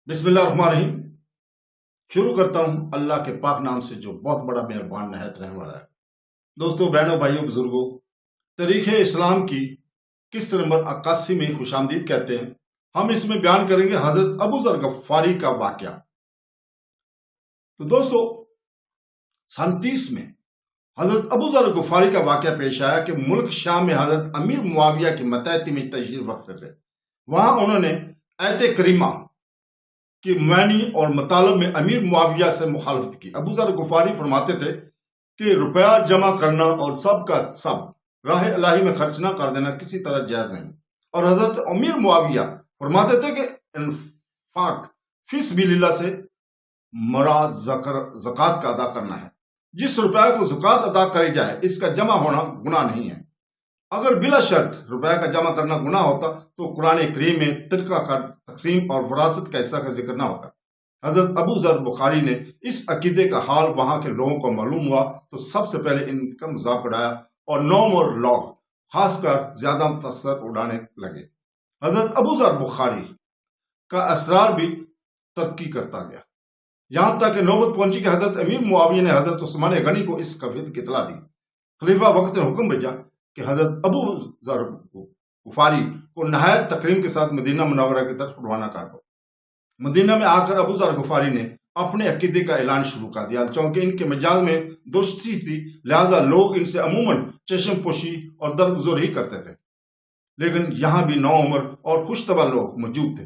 بسم اللہ الرحمن الرحیم۔ شروع کرتا ہوں اللہ کے پاک نام سے جو بہت بڑا مہربان نہایت رحم والا ہے۔ دوستو، بہنوں، بھائیوں، بزرگوں، تاریخ اسلام کی قسط نمبر 81 میں خوش آمدید کہتے ہیں۔ ہم اس میں بیان کریں گے حضرت ابو ذر غفاری کا واقعہ۔ تو دوستو، سن 30 میں حضرت ابو ذر غفاری کا واقعہ پیش آیا کہ ملک شام میں حضرت امیر معاویہ کی ماتحتی میں تشریف رکھتے تھے۔ وہاں انہوں نے ایت کریمہ کہ معنی اور مطالب میں امیر معاویہ سے مخالفت کی۔ ابو ذر غفاری فرماتے تھے کہ روپیہ جمع کرنا اور سب کا سب راہ الہی میں خرچ نہ کر دینا کسی طرح جائز نہیں، اور حضرت امیر معاویہ فرماتے تھے کہ انفاق فی سبیل اللہ سے مراد زکوٰۃ کا ادا کرنا ہے۔ جس روپیہ کو زکوٰۃ ادا کری جائے اس کا جمع ہونا گناہ نہیں ہے۔ اگر بلا شرط روپیہ کا جمع کرنا گناہ ہوتا تو قرآن کریم میں ترکہ کا تقسیم اور وراثت کا حصہ کا ذکر نہ ہوتا۔ حضرت ابو ذر غفاری نے اس عقیدے کا حال وہاں کے لوگوں کو معلوم ہوا تو سب سے پہلے ان کا مذاق اڑایا اور نوم اور لوگ خاص کر زیادہ تخسر اڑانے لگے۔ حضرت ابو ذر غفاری کا اسرار بھی ترقی کرتا گیا، یہاں تک کہ نوبت پہنچی کہ حضرت امیر معاویہ نے حضرت عثمان غنی کو اس قضیے کی اطلاع دی۔ خلیفہ وقت نے حکم بھیجا کہ حضرت ابو ذر غفاری کو نہایت تکریم کے ساتھ مدینہ منورہ کی طرف روانہ کر دو۔ مدینہ میں آ کر ابو ذر غفاری نے اپنے عقیدے کا اعلان شروع کر دیا۔ چونکہ ان کے مزاج میں درستی تھی، لہذا لوگ ان سے عموماً چشم پوشی اور درگزر ہی کرتے تھے، لیکن یہاں بھی نو عمر اور خوش طبع لوگ موجود تھے،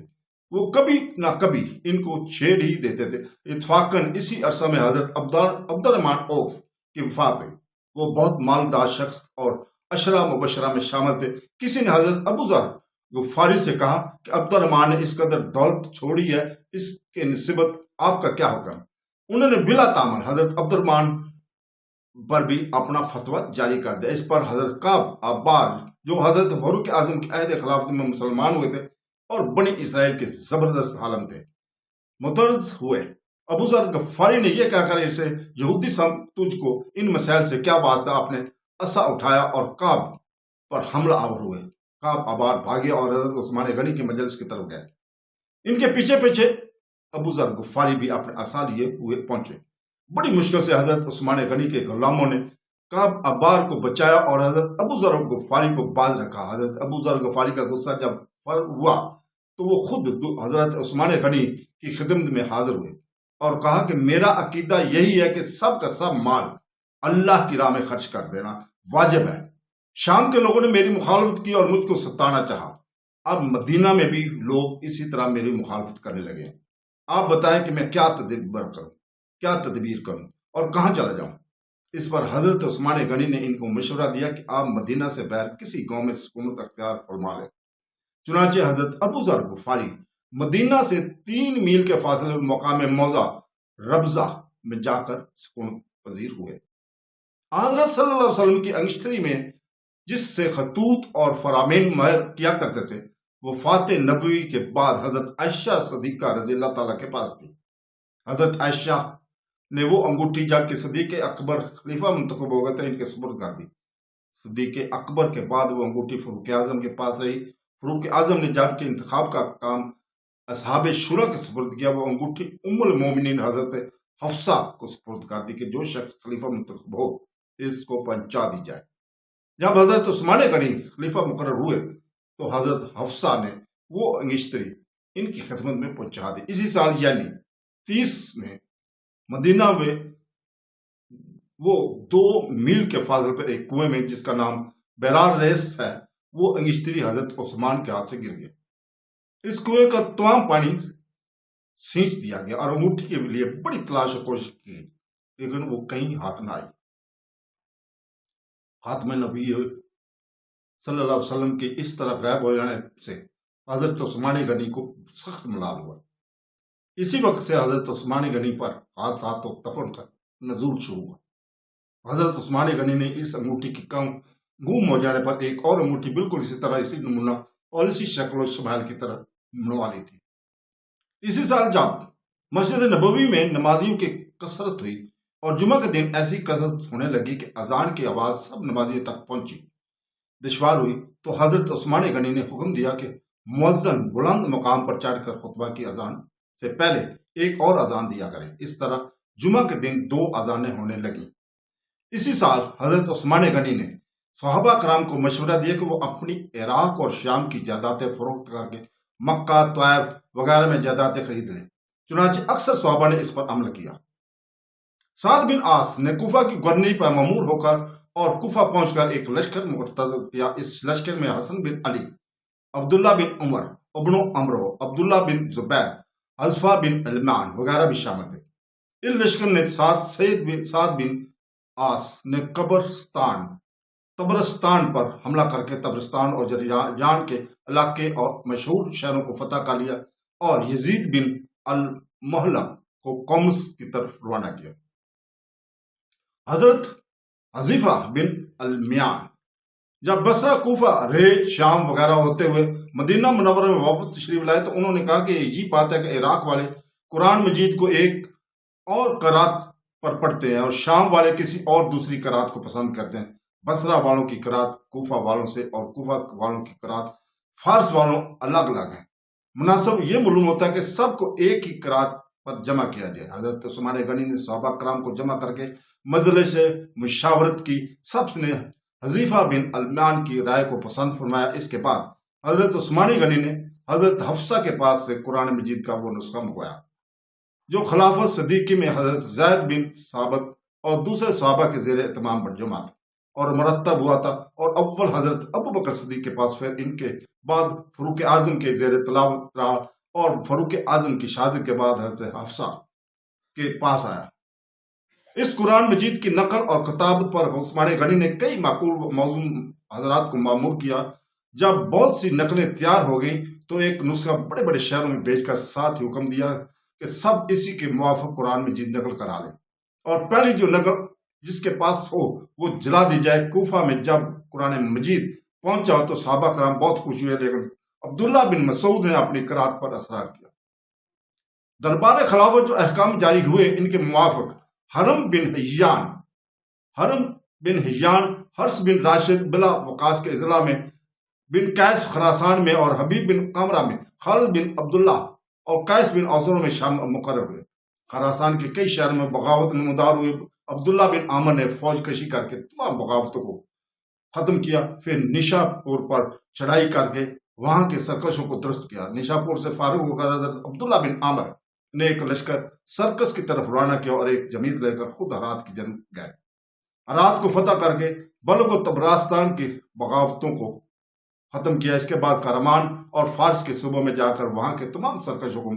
وہ کبھی نہ کبھی ان کو چھیڑ ہی دیتے تھے۔ اتفاقاً اسی عرصہ میں حضرت عبد الرحمن عوف کی وفات ہوئی۔ وہ بہت مالدار شخص اور عشرہ مبشرہ میں شامل تھے۔ کسی نے حضرت ابو ذر غفاری سے کہا کہ عبد الرحمن نے اس قدر دولت چھوڑی ہے، اس کے نسبت آپ کا کیا حکم؟ انہوں نے بلا تعامل حضرت عبد الرحمن پر بھی اپنا فتویٰ جاری کر دیا۔ اس پر حضرت کعب عبار جو حضرت فاروق اعظم کے عہد خلافت میں مسلمان ہوئے تھے اور بنی اسرائیل کے زبردست عالم تھے، مترز ہوئے۔ ابو ذر غفاری نے یہ کہہ کر اسے یہودی تجھ کو ان مسائل سے کیا واسطہ، اپنے عصا اٹھایا اور کعب پر حملہ آور ہوئے۔ کعب عبار بھاگے اور حضرت عثمان غنی کے مجلس کی طرف گئے۔ ان کے پیچھے پیچھے ابو ذر غفاری بھی اپنے عصا لیے ہوئے پہنچے۔ بڑی مشکل سے حضرت عثمان غنی کے غلاموں نے کعب عبار کو بچایا اور حضرت ابو ذر غفاری کو باز رکھا۔ حضرت ابو ذر غفاری کا غصہ جب فرغ ہوا تو وہ خود حضرت عثمان غنی کی خدمت میں حاضر ہوئے اور کہا کہ میرا عقیدہ یہی ہے کہ سب کا سب مال اللہ کی راہ میں خرچ کر دینا واجب ہے۔ شام کے لوگوں نے میری مخالفت کی اور مجھ کو ستانا چاہا۔ اب مدینہ میں بھی لوگ اسی طرح میری مخالفت کرنے لگے۔ آپ بتائیں کہ میں کیا تدبیر کروں اور کہاں چلا جاؤں؟ اس پر حضرت عثمان غنی نے ان کو مشورہ دیا کہ آپ مدینہ سے باہر کسی گاؤں میں سکونت اختیار فرما لیں۔ چنانچہ حضرت ابو ذر غفاری مدینہ سے 3 میل کے فاصلے پر مقام موضع ربضہ میں جا کر سکون پذیر ہوئے۔ حضرت صلی اللہ علیہ وسلم کی انگشتری میں جس سے خطوط اور فرامین مہر کیا کرتے تھے، وفات نبوی کے بعد حضرت عائشہ صدیقہ رضی اللہ تعالیٰ کے پاس تھی۔ حضرت عائشہ نے وہ انگوٹھی جب کہ صدیق اکبر خلیفہ منتخب ہو گئے تھے ان کے سپرد کر دی۔ صدیق اکبر کے بعد وہ انگوٹھی فاروق اعظم کے پاس رہی۔ فاروق اعظم نے جب کہ انتخاب کا کام اصحاب شورا کے سپرد کیا، وہ انگوٹھی ام المومنین حضرت حفصہ کو سپرد کر دی کہ جو شخص خلیفہ منتخب ہو اس کو پہنچا دی جائے۔ جب حضرت عثمان غنی خلیفہ مقرر ہوئے تو حضرت حفصہ نے وہ انگشتری ان کی خدمت میں پہنچا دی۔ اسی سال یعنی 30 میں مدینہ میں وہ 2 میل کے فاصلے پر ایک کنویں میں جس کا نام بیرار ریس ہے، وہ انگشتری حضرت عثمان کے ہاتھ سے گر گیا۔ اس کنویں کا تمام پانی سینچ دیا گیا اور انگوٹھی کے لیے بڑی تلاش و کوشش کی گئی، لیکن وہ کہیں ہاتھ نہ آئی۔ خاتم نبی صلی اللہ علیہ وسلم کے اس طرح غائب ہو جانے سے حضرت عثمان غنی کو سخت ملال ہوا۔ اسی وقت سے حضرت عثمان غنی پر حادثات و دفن کا نزول شروع ہوا۔ حضرت عثمان غنی نے اس انگوٹھی کی گم ہو جانے پر ایک اور انگوٹھی بالکل اسی طرح، اسی نمونہ اور اسی شکل و شمائل کی طرح بنوا لی تھی۔ اسی سال جب مسجد نبوی میں نمازیوں کی کثرت ہوئی اور جمعہ کے دن ایسی کثرت ہونے لگی کہ اذان کی آواز سب نمازیوں تک پہنچی دشوار ہوئی، تو حضرت عثمان غنی نے حکم دیا کہ مؤذن بلند مقام پر چڑھ کر خطبہ کی اذان سے پہلے ایک اور اذان دیا کریں۔ اس طرح جمعہ کے دن 2 اذانیں ہونے لگیں۔ اسی سال حضرت عثمان غنی نے صحابہ کرام کو مشورہ دیا کہ وہ اپنی عراق اور شام کی جائیدادیں فروخت کر کے مکہ، طائف وغیرہ میں جائیدادیں خرید لیں۔ چنانچہ اکثر صحابہ نے اس پر عمل کیا۔ سعد بن عاص نے کوفہ کی گورنری پر مامور ہو کر اور کوفہ پہنچ کر ایک لشکر مرتب کیا۔ اس لشکر میں حسن بن علی، عبداللہ بن عمر، ابن عمرو، عبداللہ بن زبیر، حذفہ بن علمان وغیرہ بھی شامل تھے۔ اس لشکر نے سعد بن عاص نے تبرستان پر حملہ کر کے تبرستان اور جرجان کے علاقے اور مشہور شہروں کو فتح کر لیا اور یزید بن المحلب کو قومس کی طرف روانہ کیا۔ حضرت حذیفہ بن المیان جب بصرہ، کوفہ، رے، شام وغیرہ ہوتے ہوئے مدینہ منورہ میں واپس تشریف لائے تو انہوں نے کہا کہ یہ بات ہے کہ عراق والے قرآن مجید کو ایک اور قرات پر پڑھتے ہیں اور شام والے کسی اور دوسری قرات کو پسند کرتے ہیں۔ بصرہ والوں کی قرات کوفہ والوں سے اور کوفہ والوں کی قرات فارس والوں الگ الگ ہیں۔ مناسب یہ معلوم ہوتا ہے کہ سب کو ایک ہی قرات پر جمع کیا جائے۔ حضرت عثمان غنی نے صحابہ کرام کو جمع کر کے مجلس مشاورت کی۔ سب نے حذیفہ بن المیان کی رائے کو پسند فرمایا۔ اس کے بعد حضرت عثمان غنی نے حضرت حفصہ کے پاس سے قرآن مجید کا وہ نسخہ منگوایا جو خلافت صدیقی میں حضرت زید بن ثابت اور دوسرے صحابہ کے زیر اہتمام جمع تھا اور مرتب ہوا تھا، اور اول حضرت ابو بکر صدیق کے پاس، پھر ان کے بعد فاروق اعظم کے زیر تلاوت رہا، اور فاروق اعظم کی شہادت کے بعد حضرت حفصہ کے پاس آیا۔ اس قرآن مجید کی نقل اور کتابت پر عثمان غنی نے کئی معقول موضوع حضرات کو مامور کیا۔ جب بہت سی نقلیں تیار ہو گئیں تو ایک نسخہ بڑے بڑے شہروں میں بھیج کر ساتھ ہی حکم دیا کہ سب اسی کے موافق قرآن مجید نقل کرا لیں، اور پہلی جو نقل جس کے پاس ہو وہ جلا دی جائے۔ کوفہ میں جب قرآن مجید پہنچا تو صحابہ کرام بہت خوش ہوئے، لیکن عبداللہ بن مسعود نے اپنی قرات پر اصرار کیا۔ دربار خلافت جو احکام جاری ہوئے ان کے موافق حرم بن حیان، حرس بن راشد بلا وقاص کے اضلاع میں، بن قیس خراسان میں، اور حبیب بن قمرہ میں، خالد بن عبداللہ اور قیس بن اوسر میں مقرر ہوئے۔ خراسان کے کئی شہروں میں بغاوت نمودار ہوئی۔ عبداللہ بن عامر نے فوج کشی کر کے تمام بغاوتوں کو ختم کیا، پھر نشا پور پر چڑھائی کر کے وہاں کے سرکشوں کو درست کیا۔ نشا پور سے فارغ ہو کر حضرت عبداللہ بن عامر نے ایک لشکر سرکس کی طرف روانہ کیا اور ایک جمید لے کر خود ہرات کی جنگ گئے۔ ہرات کو فتح کر کے بلخ و تبرستان کی بغاوتوں کو ختم کیا۔ اس کے بعد کرمان اور فارس کے صوبوں میں جا کر وہاں کے تمام سرکشوں کو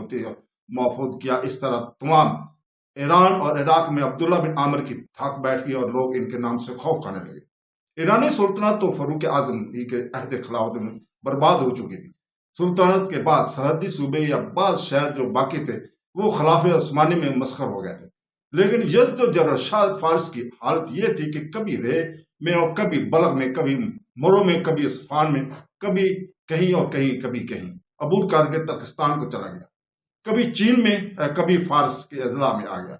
محفوظ کیا۔ اس طرح تمام ایران اور عراق میں عبداللہ بن عامر کی تھاک بیٹھ گئی اور لوگ ان کے نام سے خوف کھانے لگے۔ ایرانی سلطنت تو فاروق اعظم ہی کے عہد خلافت میں برباد ہو چکی تھی۔ سلطنت کے بعد سرحدی صوبے یا بعض شہر جو باقی تھے وہ خلافت عثمانی میں مسخر ہو گئے تھے، لیکن یزد و جرشاد فارس کی حالت یہ تھی کہ کبھی رے میں اور کبھی بلغ میں، کبھی مرو میں، کبھی اصفہان میں، کبھی کہیں اور کبھی کہیں عبور کر کے ترکستان کو چلا گیا، کبھی چین میں، کبھی فارس کے اضلاع میں آ گیا۔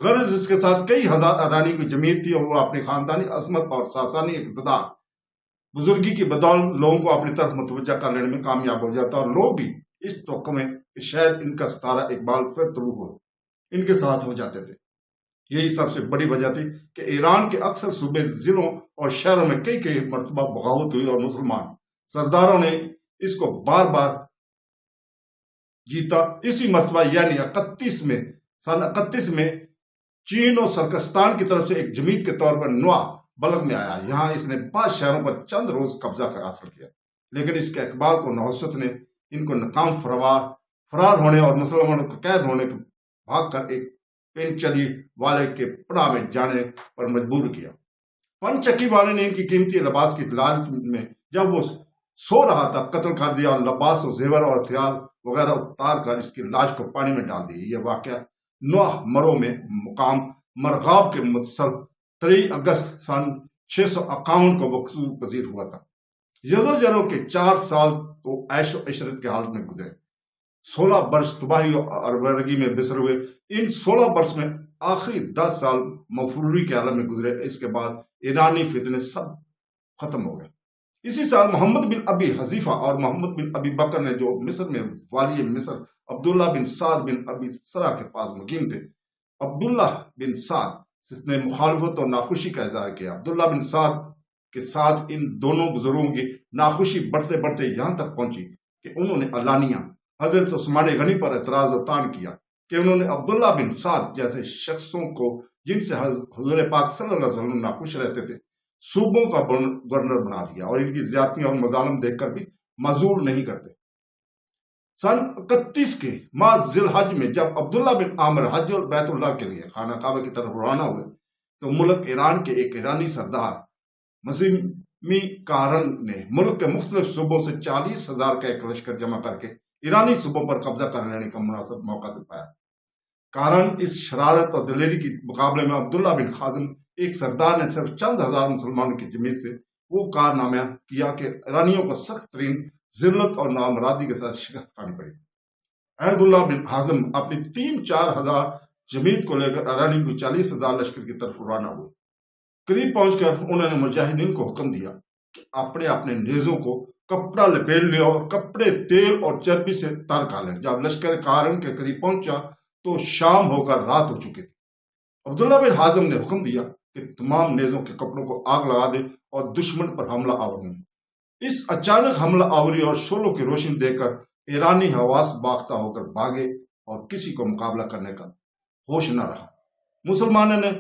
غرض اس کے ساتھ کئی ہزار ایرانی کی جمعیت تھی اور وہ اپنی خاندانی عظمت اور ساسانی اقتدار بزرگی کی بدولت لوگوں کو اپنی طرف متوجہ کر لینے میں کامیاب ہو جاتا، اور لوگ بھی اس توقع میں کہ شاید ان کا ستارہ اقبال پھر طلوع ہو ان کے ساتھ ہو جاتے تھے۔ یہی سب سے بڑی وجہ تھی کہ ایران کے اکثر صوبے، ضلعوں اور شہروں میں کئی مرتبہ بغاوت ہوئی اور مسلمان سرداروں نے اس کو بار بار جیتا۔ اسی مرتبہ یعنی سن 31 میں چین اور سرکستان کی طرف سے ایک جمید کے طور پر نوا بلغ میں آیا۔ یہاں اس نے 5 شہروں پر چند روز قبضہ حاصل کیا، لیکن اس کے اقبال کو نحوست نے ان کو ناکام فرار ہونے اور مسلمانوں کو قید ہونے کے بھاگ کر ایک پنچلی والے کے پڑاؤ میں جانے پر مجبور کیا۔ پنچکی والے نے ان کی قیمتی لباس کی تلاش میں جب وہ سو رہا تھا قتل کر دیا اور لباس و زیور اور ہتھیار وغیرہ اتار کر اس کی لاش کو پانی میں ڈال دی۔ یہ واقعہ نوح مرو میں مقام مرغاب کے متصل 23 اگست سن 651 کو وقوع پذیر ہوا تھا۔ یزوجرو کے 4 سال تو عیش و عشرت کی حالت میں گزرے، 16 برس تباہی اور بربادی میں بسر ہوئے۔ ان 16 برس میں آخری 10 سال مفروری کے عالم میں گزرے۔ اس کے بعد ایرانی فتنے سب ختم ہو گئے۔ اسی سال محمد بن ابی حذیفہ اور محمد بن ابی بکر نے جو مصر میں والی مصر عبداللہ بن سعد بن ابی سرا کے پاس مقیم تھے۔ عبداللہ بن سعد نے مخالفت اور ناخوشی کا اظہار کیا۔ عبداللہ بن سعد کے ساتھ ان دونوں بزرگوں کی ناخوشی بڑھتے بڑھتے یہاں تک پہنچی کہ انہوں نے علانیہ حضرت عثمان غنی پر اعتراض و طعن کیا کہ انہوں نے عبداللہ بن سعد جیسے شخصوں کو جن سے حضور پاک صلی اللہ علیہ وسلم ناخوش رہتے تھے صوبوں کا گورنر بنا دیا، اور ان کی زیادتیاں اور مظالم دیکھ کر بھی معذور نہیں کرتے۔ سن 31 کے ماہ ذی الحج میں جب عبداللہ بن عامر حج اور بیت اللہ کے لیے خانہ کعبہ کی طرف روانہ ہوئے تو ملک ایران کے ایک ایرانی سردار مسیمی کارن نے ملک کے مختلف صوبوں سے 40,000 کا ایک لشکر جمع کر کے ایرانی صوبوں پر قبضہ کر لینے کا مناسب موقع پایا۔ کارن اس شرارت اور دلیری کے مقابلے میں عبداللہ بن حازم ایک سردار نے صرف چند ہزار مسلمانوں کی جماعت سے وہ کارنامہ کیا کہ ایرانیوں کو سخت ترین ذلت اور نامرادی کے ساتھ شکست کھانی پڑی۔ عبداللہ بن حازم اپنی 3-4 ہزار جماعت کو لے کر ایرانی کو 40,000 لشکر کی طرف روانہ ہوئے۔ قریب پہنچ کر انہوں نے مجاہدین کو حکم دیا کہ اپنے اپنے نیزوں کو کپڑا لپیٹ لیں اور کپڑے تیل اور چربی سے تر کھا لیں۔ جب لشکر کارن کے قریب پہنچا تو شام ہو کر رات ہو چکی تھی۔ عبداللہ بن حازم نے حکم دیا کہ تمام نیزوں کے کپڑوں کو آگ لگا دیں اور دشمن پر حملہ آور ہوں۔ اس اچانک حملہ آوری اور شعلوں کی روشنی دیکھ کر ایرانی حواس باختہ ہو کر بھاگے اور کسی کو مقابلہ کرنے کا ہوش نہ رہا۔ مسلمانوں نے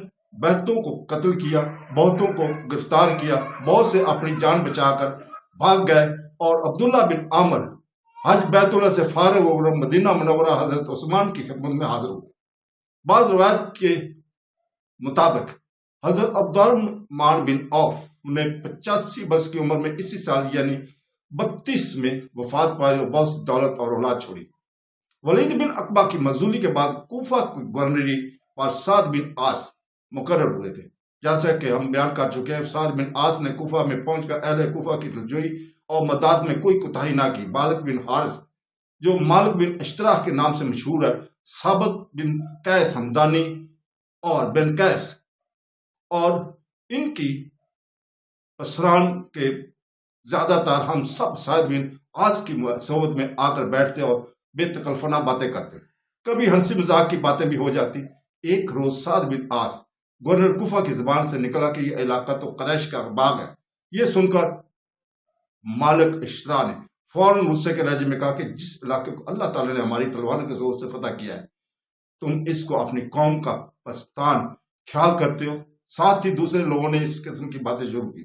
بہتوں کو قتل کیا، بہتوں کو گرفتار کیا، بہت سے اپنی جان بچا کر بھاگ گئے، اور عبداللہ بن عامر حج بیت اللہ سے فارغ ہو کر مدینہ منورہ حضرت عثمان کی خدمت میں حاضر ہوئے۔ بعض روایت کے مطابق حضرت عبدالرحمن بن عوف نے 85 برس کی عمر میں اسی سال یعنی 32 میں وفات پائی اور بہت سی دولت اور اولاد چھوڑی۔ ولید بن عقبہ کی معزولی کے بعد کوفہ کی گورنری پر سعد بن عاص مقرر ہوئے تھے۔ جیسا کہ ہم بیان کر چکے ہیں، سعد بن عاص نے کوفہ میں پہنچ کر اہل کوفہ کی دلجوئی اور مداد میں کوئی کوتاہی نہ کی۔ مالک بن حارث جو مالک بن اشتراح کے نام سے مشہور ہے، ثابت بن قیس ہمدانی اور بن قیس اور ان کی اسران کے زیادہ تر ہم سب سعد بن عاص کی صحبت میں آ کر بیٹھتے اور بے تکلفانہ باتیں کرتے۔ کبھی ہنسی مذاق کی باتیں بھی ہو جاتی۔ ایک روز سعد بن عاص گورنر کوفہ کی زبان سے نکلا کہ یہ علاقہ تو قریش کا باغ ہے۔ یہ سن کر مالک اشترا نے فوراً غصے کے لہجے میں کہا کہ جس علاقے کو اللہ تعالیٰ نے ہماری تلواروں کے زور سے فتح کیا ہے، تم اس کو اپنی قوم کا پستان خیال کرتے ہو۔ ساتھ ہی دوسرے لوگوں نے اس قسم کی باتیں شروع کی۔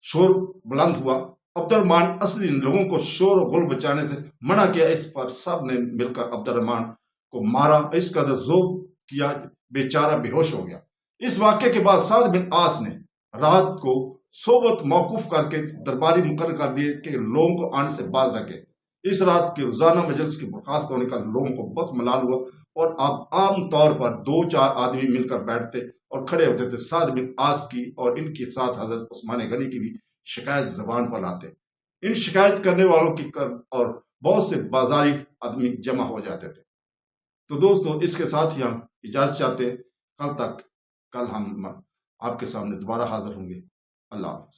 شور بلند ہوا۔ عبدالرحمن اصلی لوگوں کو شور و غل بچانے سے منع کیا۔ اس پر سب نے مل کر عبدالرحمن کو مارا، اس قدر ذوب کیا بیچارہ بے ہوش ہو گیا۔ اس واقعے کے بعد سعد بن عاص نے رات کو صحبت موقوف کر کے درباری مقرر کر دیے کہ لوگوں کو آنے سے باز رکھے۔ اس رات کے روزانہ مجلس کے برخاست ہونے کا لوگوں کو بہت ملال ہوا، اور اب عام طور پر 2-4 آدمی مل کر بیٹھتے اور کھڑے ہوتے تھے۔ سعد بن عاص کی اور ان کے ساتھ حضرت عثمان غنی کی بھی شکایت زبان پر لاتے۔ ان شکایت کرنے والوں کی اور بہت سے بازاری آدمی جمع ہو جاتے تھے۔ تو دوستو، اس کے ساتھ ہی ہم اجازت چاہتے ہیں۔ کل ہم آپ کے سامنے دوبارہ حاضر ہوں گے۔ اللہ حافظ۔